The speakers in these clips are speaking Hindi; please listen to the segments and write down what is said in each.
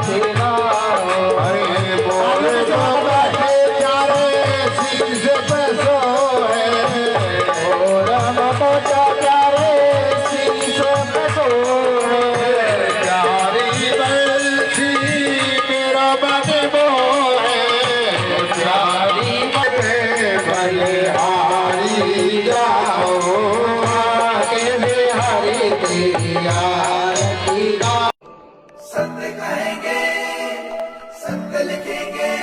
सेवा अरे बोल जो बैठे प्यारे शीश पे सोए ओ राम बचा प्यारे शीश पे सोए प्यारी बंसी मेरा बन मोहे प्यारी बने बलिहारी जाओ आगे बिहारी तेरी आरती गाओ। सत्य कहेंगे, सत्य लिखेंगे,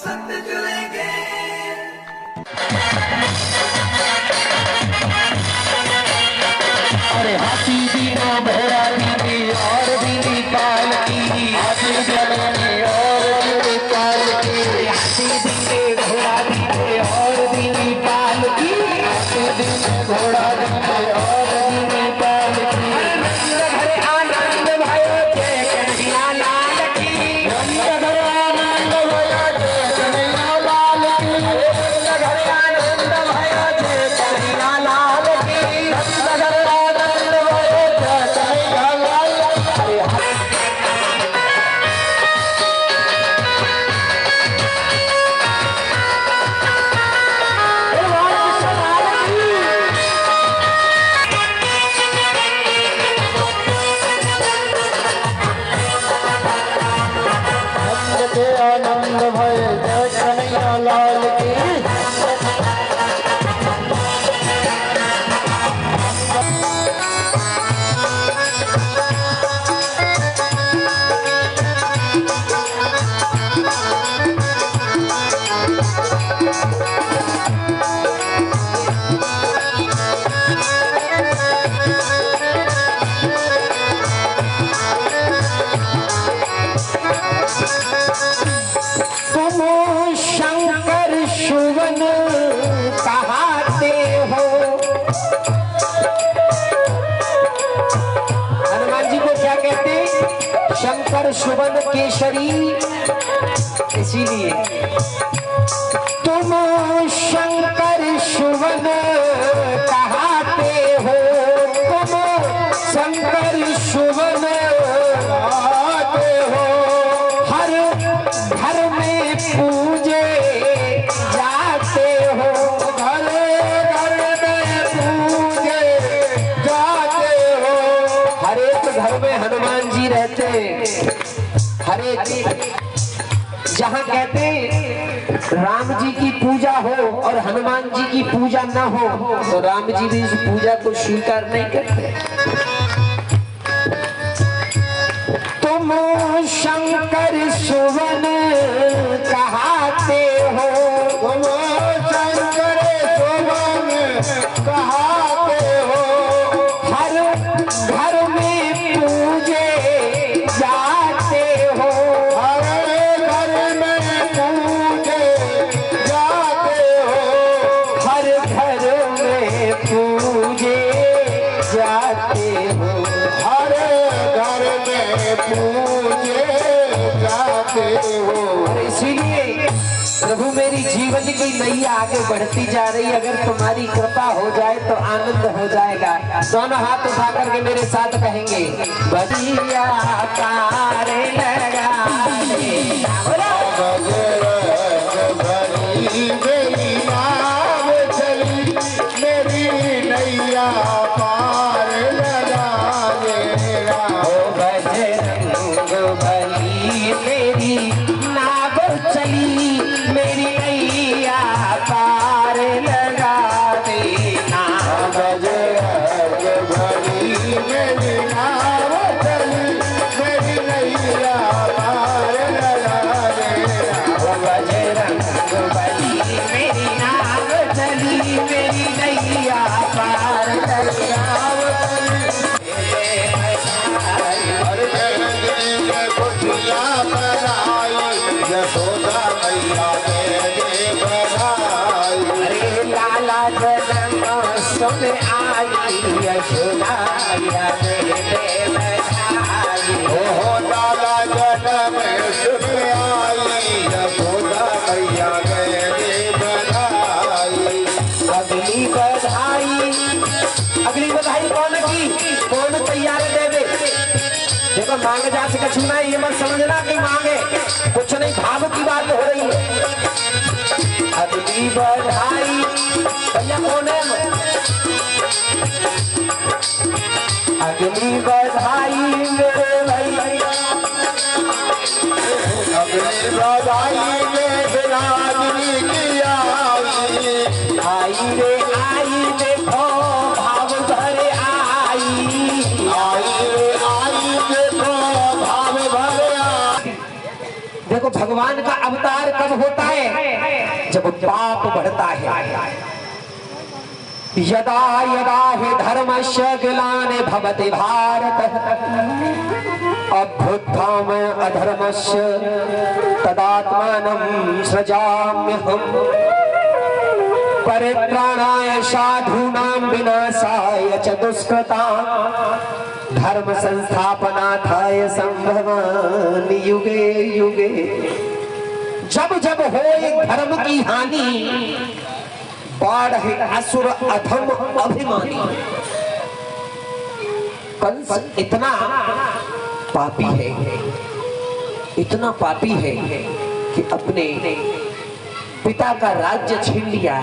सत्य चलेंगे। अरे हाथी दीना घोड़ा दीदी और दीदी काल की हाथी दीदी और दीदी काल की हाथी दीदी घोड़ा दीदी और दीदी काल की हाथी दीदी घोड़ा दीदी और दीदी काल की नंद घर आनंद भयो जय कन्हैया लाल की नंद घर आनंद भयो जय कन्हैया लाल की नंद घर आनंद भयो जय कन्हैया लाल की नंद घर आनंद भयो जय कन्हैया लाल की। नंद के आनंद भय जय कन्हैया लाल की। तुम शंकर सुवन कहाते हो। हनुमान जी को क्या कहते हैं? शंकर सुवन केसरी। इसीलिए तुम शंकर सुवन कहाते हो। तुम शंकर सुवन कहाते हो। हर घर में पूजे जाते हो। घर घर में पूजे जाते हो। हर एक घर में हनुमान जी रहते। हर एक जहाँ कहते राम जी की पूजा हो और हनुमान जी की पूजा न हो तो राम जी भी इस पूजा को स्वीकार नहीं करते। तुम शंकर सुवन कहाते हो। तुम शंकर सुवन कहाते हो। हर घर में पूजे जाते हो। हर घर में पूजे जाते हो। हर घर में पूजे जाते हो। हर घर में पूजे जाते हो। और इसीलिए प्रभु मेरी जीवन की नैया आगे बढ़ती जा रही। अगर तुम्हारी कृपा हो जाए तो आनंद हो जाएगा। दोनों हाथ उठा करके मेरे साथ कहेंगे बलिया पार लगा दे। भरी मेरी नाव चली मेरी नैया पार लगा देगा। बजरंग बली मेरी नाव चली मेरी नैया पार लगा देना। बजरंग बली मेरी नाव चली मेरी नैया कछु नहीं, ये मत समझना कि मांगे कुछ नहीं, भाव की बात हो रही है। अगली बधाई भैया कौन है? अगली बधाई मेरे भैया, अगली बधाई में बिरादरी की आई रे आई, देखो भाव भरे आई, आई देखो भाव भरे आई। देखो भगवान का अवतार कब होता है? जब पाप बढ़ता है। यदा यदा हि धर्मस्य ग्लानि भवति भारत अभ्युत्थान अधर्मस्य तदात्मानं सृजाम्यहम् परित्राणाय साधूनां विनाशाय च दुष्कृतां धर्म संस्थापनार्थाय संभवामि युगे युगे। जब जब होए धर्म की हानि, बाढ़ असुर अधम अभिमानी। कंस इतना पापी है, इतना पापी है कि अपने पिता का राज्य छीन लिया,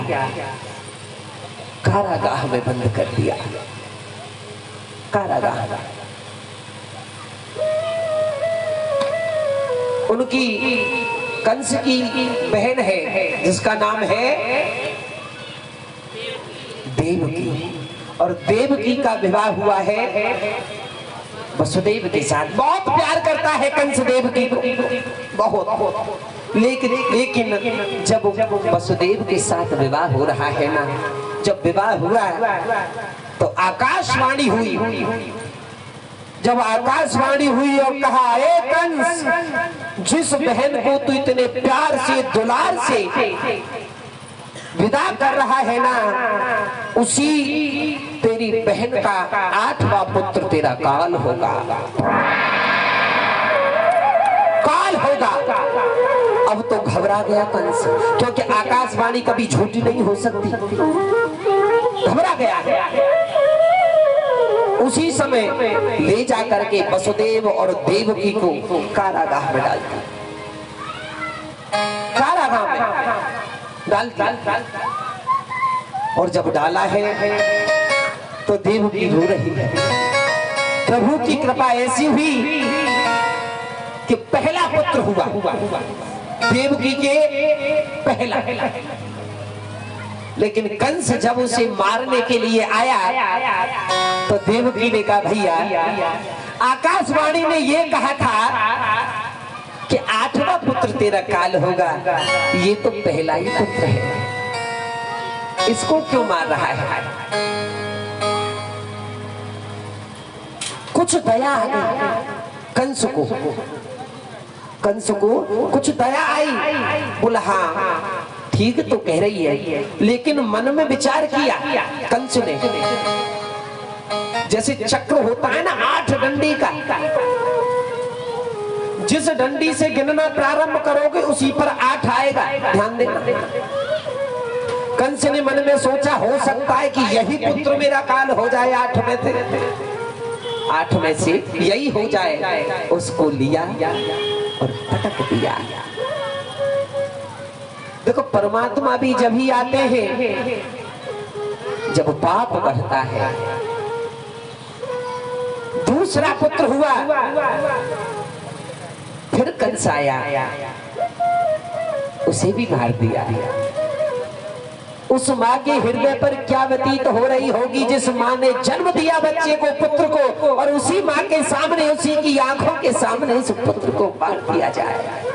कारागाह में बंद कर दिया। कारागाह। उनकी कंस की बहन है जिसका नाम है देवकी, और देवकी का विवाह हुआ है वसुदेव के साथ। बहुत प्यार करता है कंस देवकी को, बहुत। लेकिन जब वसुदेव के साथ विवाह हो रहा है ना, जब विवाह हुआ तो आकाशवाणी हुई। जब आकाशवाणी हुई और कहा, ए कंस, जिस बहन को तू इतने प्यार से दुलार से विदा कर रहा है ना, उसी तेरी बहन का 8वां पुत्र तेरा काल होगा। काल होगा। अब तो घबरा गया कंस, क्योंकि आकाशवाणी कभी झूठी नहीं हो सकती। घबरा गया है। उसी समय ले जाकर के वसुदेव और देवकी को कारागाह में डाल दिया। कारागाह में डाल दिया। और जब डाला है तो देवकी रो रही है। प्रभु की कृपा ऐसी हुई कि पहला पुत्र हुआ देवकी के, पहला। लेकिन कंस जब उसे मारने के लिए आया तो देवकी ने कहा, भैया आकाशवाणी ने ये कहा था कि 8वां पुत्र तेरा काल होगा, ये तो पहला ही पुत्र है, इसको क्यों मार रहा है? कुछ दया आ गई कंस को। कंस को कुछ दया आई। बोला, हाँ ठीक तो कह रही है, लेकिन मन में विचार किया कंस ने, जैसे चक्र होता है ना 8 डंडी का, जिस डंडी से गिनना प्रारंभ करोगे उसी पर 8 आएगा, ध्यान देना। कंस ने मन में सोचा, हो सकता है कि यही पुत्र मेरा काल हो जाए 8 में से, 8 में से यही हो जाए। उसको लिया और पटक दिया। देखो परमात्मा भी जब ही आते हैं जब पाप बढ़ता है। दूसरा पुत्र हुआ, फिर कंस आया, उसे भी मार दिया। उस माँ के हृदय पर क्या व्यतीत हो रही होगी जिस माँ ने जन्म दिया बच्चे को, पुत्र को, और उसी माँ के सामने, उसी की आंखों के सामने उस पुत्र को मार दिया जाए।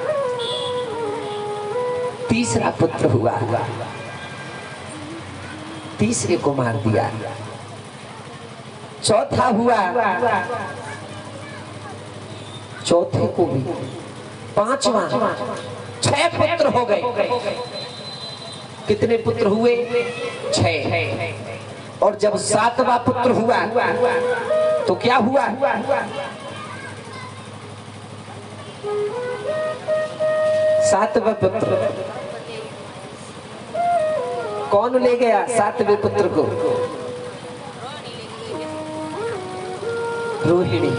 तीसरा पुत्र हुआ, तीसरे को मार दिया। चौथा हुआ, चौथे को भी। पांचवा, 6 पुत्र हो गए। कितने पुत्र हुए? 6। और जब 7वां पुत्र हुआ तो क्या हुआ? 7वां पुत्र कौन ले गया? 7वें पुत्र को रोहिणी।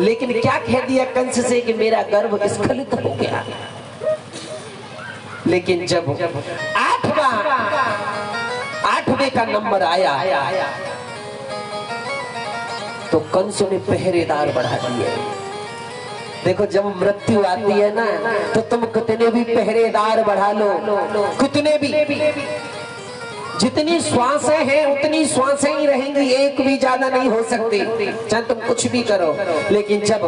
लेकिन क्या कह दिया कंस से कि मेरा गर्भ स्खलित हो गया। लेकिन जब आठवें का नंबर आया तो कंस ने पहरेदार बढ़ा दिए। देखो जब मृत्यु आती है ना तो तुम कितने भी पहरेदार बढ़ा लो, कितने भी, जितनी श्वासें हैं उतनी श्वासें ही रहेंगी, एक भी ज्यादा नहीं हो सकती, चाहे तुम कुछ भी करो। लेकिन जब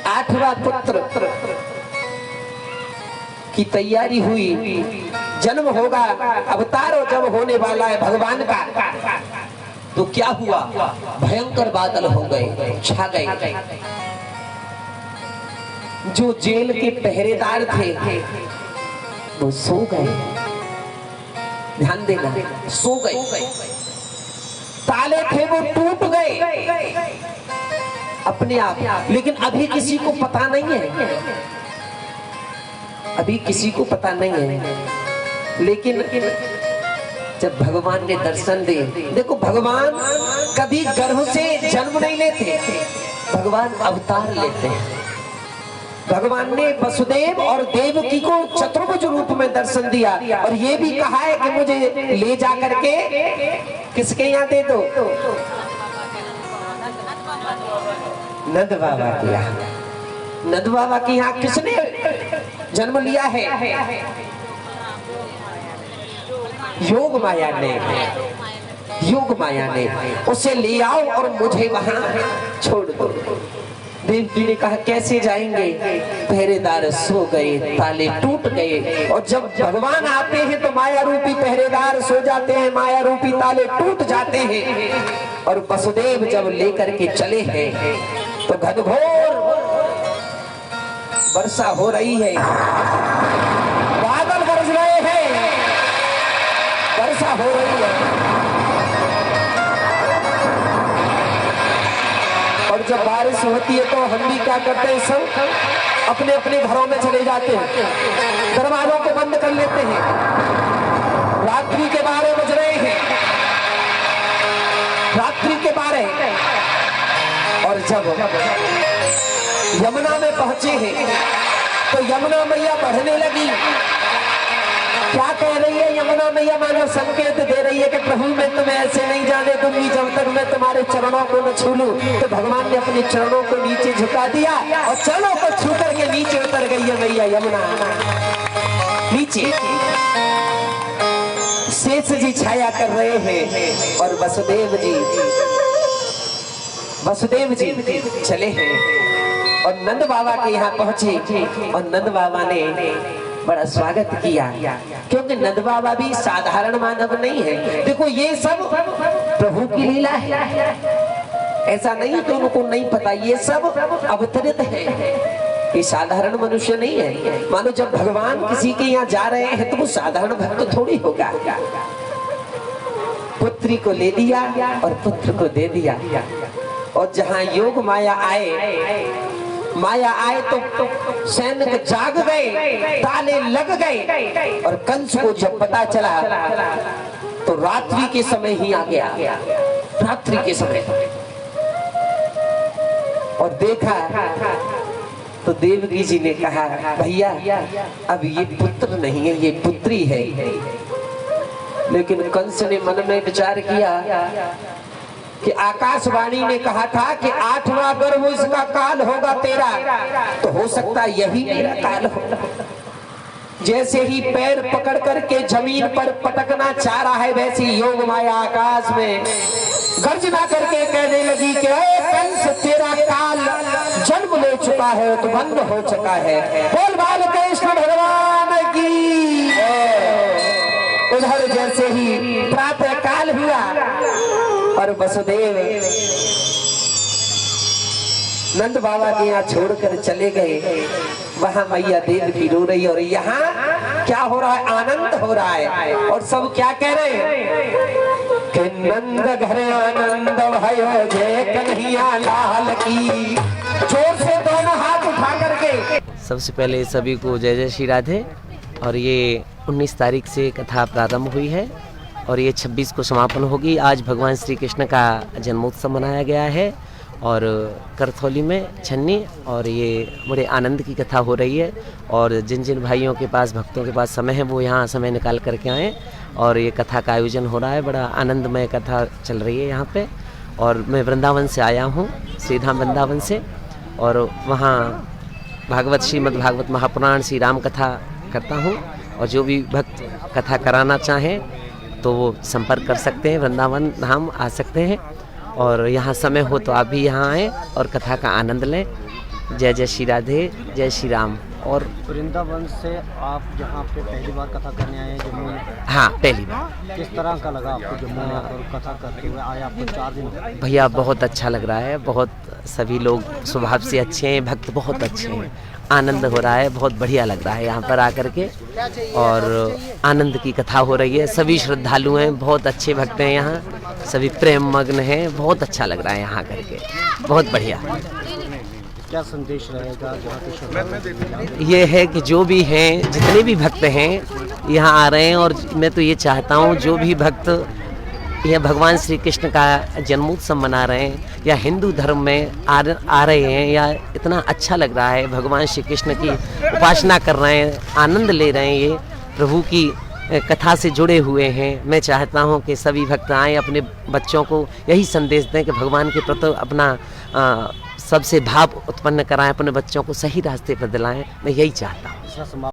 आठवां पुत्र की तैयारी हुई, जन्म होगा, अवतार जब होने वाला है भगवान का, तो क्या हुआ, भयंकर बादल हो गए, छा गए। जो जेल के पहरेदार थे वो सो गए, ध्यान देना, सो गए। ताले थे वो टूट गए अपने आप। लेकिन अभी किसी को पता नहीं है, अभी किसी को पता नहीं है। लेकिन जब भगवान ने दर्शन दिए, देखो भगवान कभी गर्भ से जन्म नहीं लेते, भगवान अवतार लेते हैं। भगवान ने वसुदेव और देवकी को चतुर्भुज रूप में दर्शन दिया और ये भी कहा है कि मुझे ले जा करके किसके यहाँ दे दो, नंद बाबा के यहाँ। नंद बाबा के यहाँ किसने जन्म लिया है, योग माया ने, योग माया ने। उसे ले आओ और मुझे वहां छोड़ दो। देवकी ने कहा कैसे जाएंगे, पहरेदार सो गए, ताले टूट गए। और जब भगवान आते हैं तो माया रूपी पहरेदार सो जाते हैं, माया रूपी ताले टूट जाते हैं। और वसुदेव जब लेकर के चले हैं तो घनघोर वर्षा हो रही है, बादल बरस रहे हैं, वर्षा हो रही है। और जब बारिश होती है तो हम भी क्या करते हैं, सब अपने अपने घरों में चले जाते हैं, दरवाजों को बंद कर लेते हैं। रात्रि के 12 बज रहे हैं, रात्रि के 12। और जब यमुना में पहुंचे हैं तो यमुना मैया बढ़ने लगी। क्या कह रही है यमुना मैया, मानो संकेत दे रही है कि प्रभु मैं तुम्हें ऐसे नहीं जाने दूंगी जब तक मैं तुम्हारे चरणों को न छू लूं। तो भगवान ने अपने चरणों को नीचे झुका दिया और चरणों को छू करके नीचे उतर गई है मैया यमुना नीचे। शेष जी छाया कर रहे हैं और वसुदेव जी चले हैं और नंद बाबा के यहाँ पहुंचे। और नंद बाबा ने बड़ा स्वागत किया, क्योंकि नंद बाबा भी साधारण मानव नहीं है। देखो ये सब प्रभु की लीला है, ऐसा नहीं कि उनको नहीं पता, ये सब अवतरित है, ये साधारण मनुष्य नहीं है। मानो जब भगवान किसी के यहाँ जा रहे हैं तो वो साधारण भक्त थोड़ी होगा। पुत्री को ले दिया और पुत्र को दे दिया। और जहाँ योग माया आए तो सैनिक जाग गए, ताले लग गए। और कंस को जब पता चला तो रात्रि के समय ही आ गया, रात्रि के समय। और देखा तो देवकी जी ने कहा भैया अब ये पुत्र नहीं है, ये पुत्री है। लेकिन कंस ने मन में विचार किया कि आकाशवाणी ने कहा था कि 8वां गर्भ इसका काल होगा तेरा, तो हो सकता यही मेरा काल होगा। जैसे ही पैर पकड़ करके जमीन पर पटकना चाह रहा है, वैसे योग माया आकाश में गर्जना करके कहने लगी कि कंस तेरा काल जन्म ले चुका है, तो बंद हो चुका है। बोल बाल कृष्ण भगवान की। उधर जैसे ही प्रातः काल हुआ और वसुदेव नंद बाबा के यहाँ छोड़कर चले गए। वहां मैया देवकी रो रही, और यहाँ क्या हो रहा है, आनंद हो रहा है। और सब क्या कह रहे हैं कि नंद घर आनंद भयो जय कन्हैया लाल की। जोर से दोनों हाथ उठा करके सबसे पहले सभी को जय जय श्री राधे। और ये 19 तारीख से कथा प्रारंभ हुई है और ये 26 को समापन होगी। आज भगवान श्री कृष्ण का जन्मोत्सव मनाया गया है और करथौली में छन्नी, और ये बड़े आनंद की कथा हो रही है। और जिन जिन भाइयों के पास, भक्तों के पास समय है, वो यहाँ समय निकाल करके आएँ। और ये कथा का आयोजन हो रहा है, बड़ा आनंदमय कथा चल रही है यहाँ पे। और मैं वृंदावन से आया हूँ, श्रीधाम वृंदावन से, और वहाँ भागवत, श्रीमद् भागवत महापुराण, श्री राम कथा करता हूँ। और जो भी भक्त कथा कराना चाहें तो वो संपर्क कर सकते हैं, वृंदावन धाम आ सकते हैं। और यहाँ समय हो तो आप भी यहाँ आएँ और कथा का आनंद लें। जय जय श्री राधे, जय श्री राम। और वृंदावन से आप यहाँ पे पहली बार कथा करने आए हैं जम्मू में? हाँ, पहली बार। किस तरह का लगा आपको जम्मू में आकर कथा करते हुए? आए आपको 4 दिन। भैया बहुत अच्छा लग रहा है, बहुत सभी लोग स्वभाव से अच्छे हैं, भक्त बहुत अच्छे हैं, आनंद हो रहा है, बहुत बढ़िया लग रहा है यहाँ पर आकर के। और आनंद की कथा हो रही है, सभी श्रद्धालु हैं, बहुत अच्छे भक्त हैं यहाँ, सभी प्रेम मग्न हैं, बहुत अच्छा लग रहा है यहाँ करके, बहुत बढ़िया। क्या संदेश रहेगा जहाँ पे श्रद्धालु? ये है कि जो भी हैं, जितने भी भक्त हैं यहाँ आ रहे हैं, और मैं तो ये चाहता हूँ जो भी भक्त यह भगवान श्री कृष्ण का जन्मोत्सव मना रहे हैं या हिंदू धर्म में आ रहे हैं, या इतना अच्छा लग रहा है, भगवान श्री कृष्ण की उपासना कर रहे हैं, आनंद ले रहे हैं, ये प्रभु की कथा से जुड़े हुए हैं। मैं चाहता हूं कि सभी भक्त आएँ, अपने बच्चों को यही संदेश दें कि भगवान के प्रति अपना सबसे भाव उत्पन्न कराएं, अपने बच्चों को सही रास्ते पर दिलाएं। मैं यही चाहता हूँ।